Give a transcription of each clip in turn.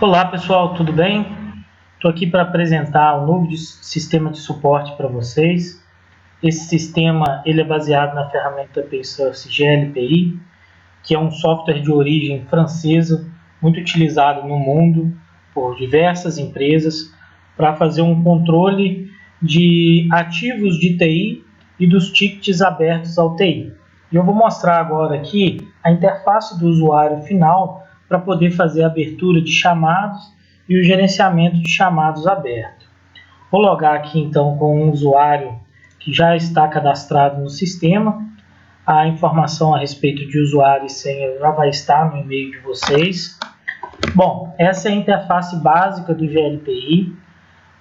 Olá pessoal, tudo bem? Estou aqui para apresentar um novo sistema de suporte para vocês. Esse sistema ele é baseado na ferramenta PaySource GLPI, que é um software de origem francesa, muito utilizado no mundo por diversas empresas para fazer um controle de ativos de TI e dos tickets abertos ao TI. E eu vou mostrar agora aqui a interface do usuário final para poder fazer a abertura de chamados e o gerenciamento de chamados abertos. Vou logar aqui então com um usuário que já está cadastrado no sistema. A informação a respeito de usuário e senha já vai estar no e-mail de vocês. Bom, essa é a interface básica do GLPI.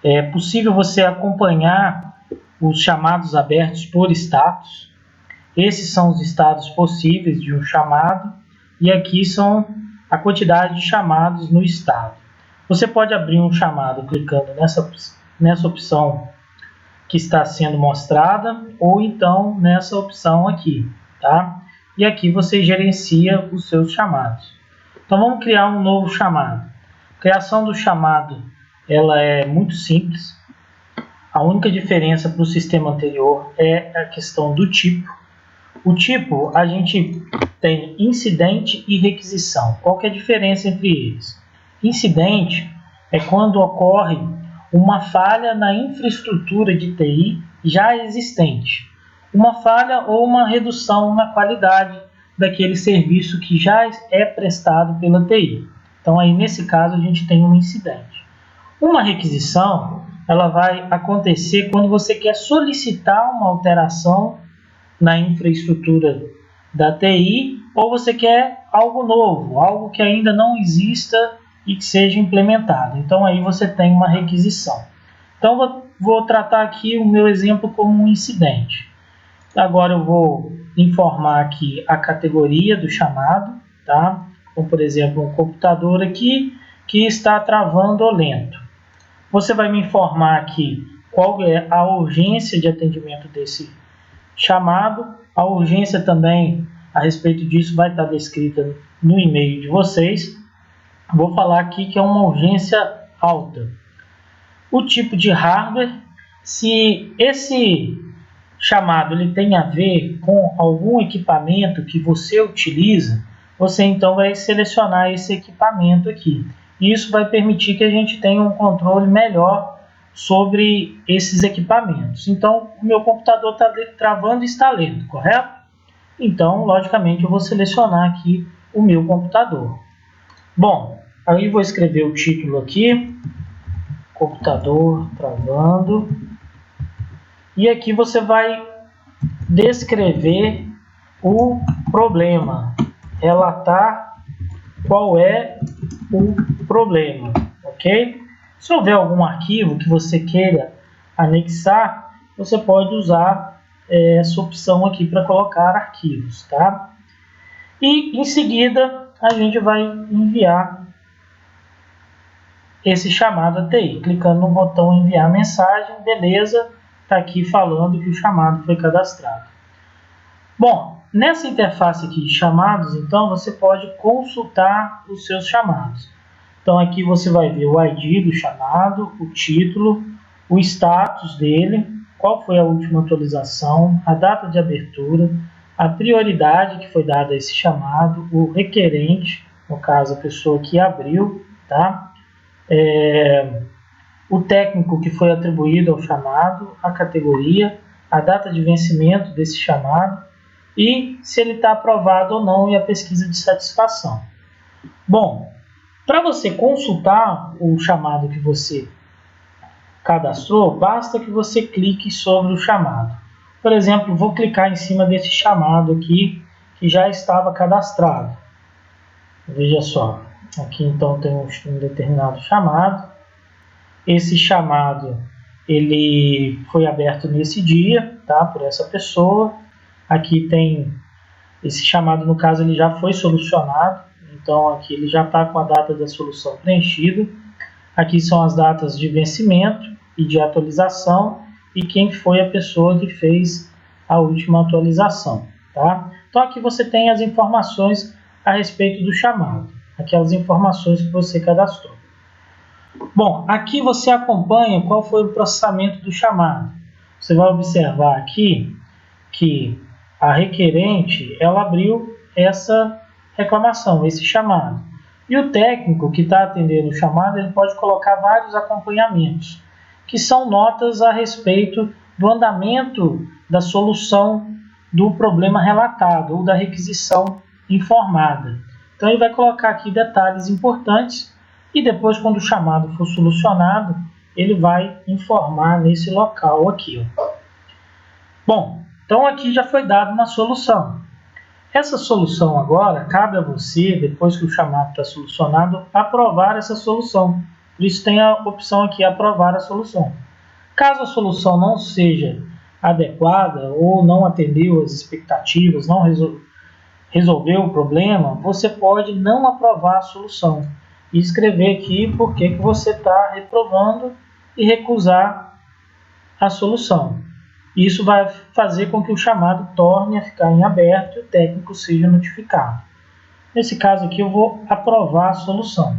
É possível você acompanhar os chamados abertos por status. Esses são os estados possíveis de um chamado e aqui são a quantidade de chamados no estado. Você pode abrir um chamado clicando nessa opção que está sendo mostrada ou então nessa opção aqui, tá? E aqui você gerencia os seus chamados. Então vamos criar um novo chamado. A criação do chamado ela é muito simples. A única diferença para o sistema anterior é a questão do tipo. O tipo, a gente tem incidente e requisição. Qual que é a diferença entre eles? Incidente é quando ocorre uma falha na infraestrutura de TI já existente. Uma falha ou uma redução na qualidade daquele serviço que já é prestado pela TI. Então, aí, nesse caso, a gente tem um incidente. Uma requisição, ela vai acontecer quando você quer solicitar uma alteração na infraestrutura da TI ou você quer algo novo, algo que ainda não exista e que seja implementado. Então aí você tem uma requisição. Então vou tratar aqui o meu exemplo como um incidente. Agora eu vou informar aqui a categoria do chamado, tá? Como por exemplo um computador aqui que está travando ou lento. Você vai me informar aqui qual é a urgência de atendimento desse chamado. A urgência também a respeito disso vai estar descrita no e-mail de vocês. Vou falar aqui que é uma urgência alta. O tipo de hardware, se esse chamado ele tem a ver com algum equipamento que você utiliza, você então vai selecionar esse equipamento aqui. Isso vai permitir que a gente tenha um controle melhor sobre esses equipamentos. Então, o meu computador está travando e está lento, correto? Então, logicamente, eu vou selecionar aqui o meu computador. Bom, aí vou escrever o título aqui, computador travando, e aqui você vai descrever o problema, relatar qual é o problema, ok? Se houver algum arquivo que você queira anexar, você pode usar essa opção aqui para colocar arquivos, tá? E em seguida a gente vai enviar esse chamado a TI, clicando no botão enviar mensagem, beleza, está aqui falando que o chamado foi cadastrado. Bom, nessa interface aqui de chamados, então você pode consultar os seus chamados. Então aqui você vai ver o ID do chamado, o título, o status dele, qual foi a última atualização, a data de abertura, a prioridade que foi dada a esse chamado, o requerente, no caso a pessoa que abriu, tá? O técnico que foi atribuído ao chamado, a categoria, a data de vencimento desse chamado e se ele está aprovado ou não e a pesquisa de satisfação. Bom, para você consultar o chamado que você cadastrou, basta que você clique sobre o chamado. Por exemplo, vou clicar em cima desse chamado aqui que já estava cadastrado. Veja só, aqui então tem um determinado chamado. Esse chamado ele foi aberto nesse dia, tá, por essa pessoa. Aqui tem esse chamado, no caso ele já foi solucionado. Então aqui ele já está com a data da solução preenchida. Aqui são as datas de vencimento e de atualização e quem foi a pessoa que fez a última atualização, tá? Então aqui você tem as informações a respeito do chamado, aquelas informações que você cadastrou. Bom, aqui você acompanha qual foi o processamento do chamado. Você vai observar aqui que a requerente ela abriu essa reclamação, esse chamado. E o técnico que está atendendo o chamado, ele pode colocar vários acompanhamentos, que são notas a respeito do andamento da solução do problema relatado ou da requisição informada. Então ele vai colocar aqui detalhes importantes e depois, quando o chamado for solucionado, ele vai informar nesse local aqui. Bom, então aqui já foi dada uma solução. Essa solução agora, cabe a você, depois que o chamado está solucionado, aprovar essa solução. Por isso tem a opção aqui, aprovar a solução. Caso a solução não seja adequada ou não atendeu as expectativas, não resolveu o problema, você pode não aprovar a solução e escrever aqui por que você está reprovando e recusar a solução. Isso vai fazer com que o chamado torne a ficar em aberto e o técnico seja notificado. Nesse caso aqui eu vou aprovar a solução.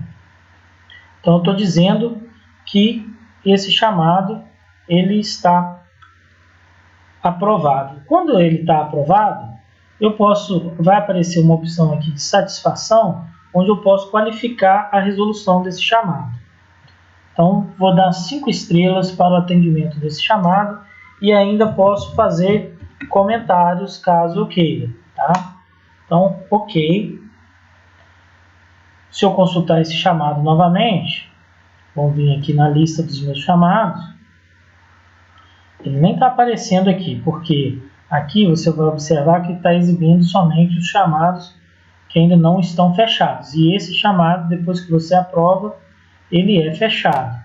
Então eu estou dizendo que esse chamado ele está aprovado. Quando ele está aprovado, vai aparecer uma opção aqui de satisfação, onde eu posso qualificar a resolução desse chamado. Então vou dar 5 estrelas para o atendimento desse chamado e ainda posso fazer comentários caso eu queira, tá? Então, ok. Se eu consultar esse chamado novamente, vamos vir aqui na lista dos meus chamados, ele nem está aparecendo aqui, porque aqui você vai observar que está exibindo somente os chamados que ainda não estão fechados. E esse chamado, depois que você aprova, ele é fechado.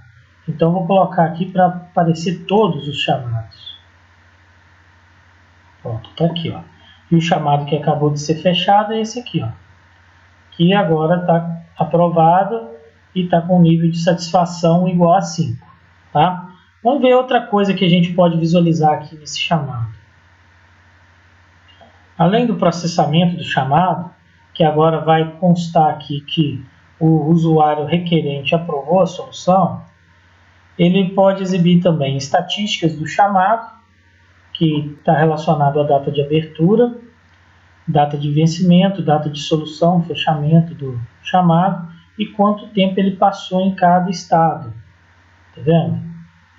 Então, vou colocar aqui para aparecer todos os chamados. Pronto, está aqui, ó. E o chamado que acabou de ser fechado é esse aqui, ó. Que agora está aprovado e está com nível de satisfação igual a 5, tá? Vamos ver outra coisa que a gente pode visualizar aqui nesse chamado. Além do processamento do chamado, que agora vai constar aqui que o usuário requerente aprovou a solução, ele pode exibir também estatísticas do chamado, que está relacionado à data de abertura, data de vencimento, data de solução, fechamento do chamado e quanto tempo ele passou em cada estado. Tá vendo?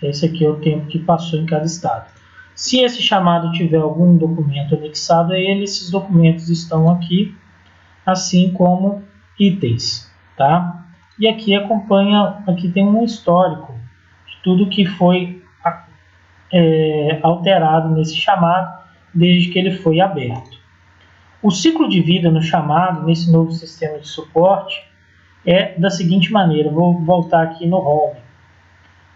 Esse aqui é o tempo que passou em cada estado. Se esse chamado tiver algum documento anexado a ele, esses documentos estão aqui, assim como itens, tá? E aqui aqui tem um histórico de tudo que foi alterado nesse chamado desde que ele foi aberto. O ciclo de vida no chamado, nesse novo sistema de suporte, é da seguinte maneira. Vou voltar aqui no Home,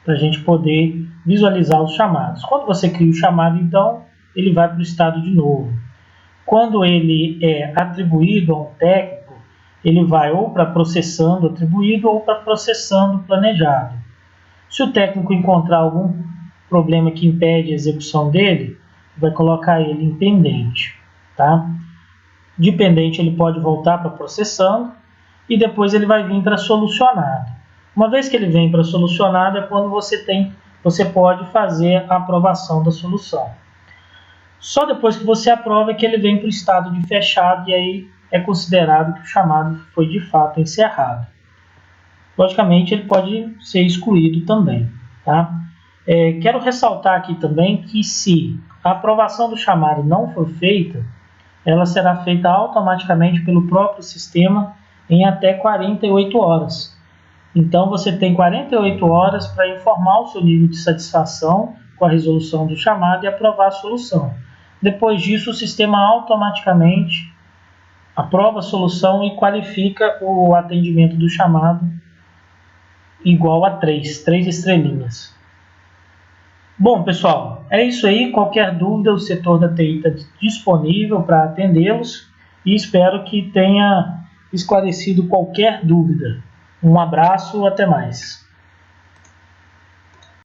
para a gente poder visualizar os chamados. Quando você cria o chamado, então, ele vai para o estado de novo. Quando ele é atribuído a um técnico, ele vai ou para processando atribuído ou para processando planejado. Se o técnico encontrar algum problema que impede a execução dele, vai colocar ele em pendente, tá? De pendente ele pode voltar para processando e depois ele vai vir para solucionado. Uma vez que ele vem para solucionado é quando você pode fazer a aprovação da solução. Só depois que você aprova é que ele vem para o estado de fechado e aí é considerado que o chamado foi de fato encerrado. Logicamente ele pode ser excluído também, tá? Quero ressaltar aqui também que se a aprovação do chamado não for feita, ela será feita automaticamente pelo próprio sistema em até 48 horas. Então você tem 48 horas para informar o seu nível de satisfação com a resolução do chamado e aprovar a solução. Depois disso, o sistema automaticamente aprova a solução e qualifica o atendimento do chamado igual a 3 estrelinhas. Bom, pessoal, é isso aí. Qualquer dúvida, o setor da TI está disponível para atendê-los e espero que tenha esclarecido qualquer dúvida. Um abraço, até mais.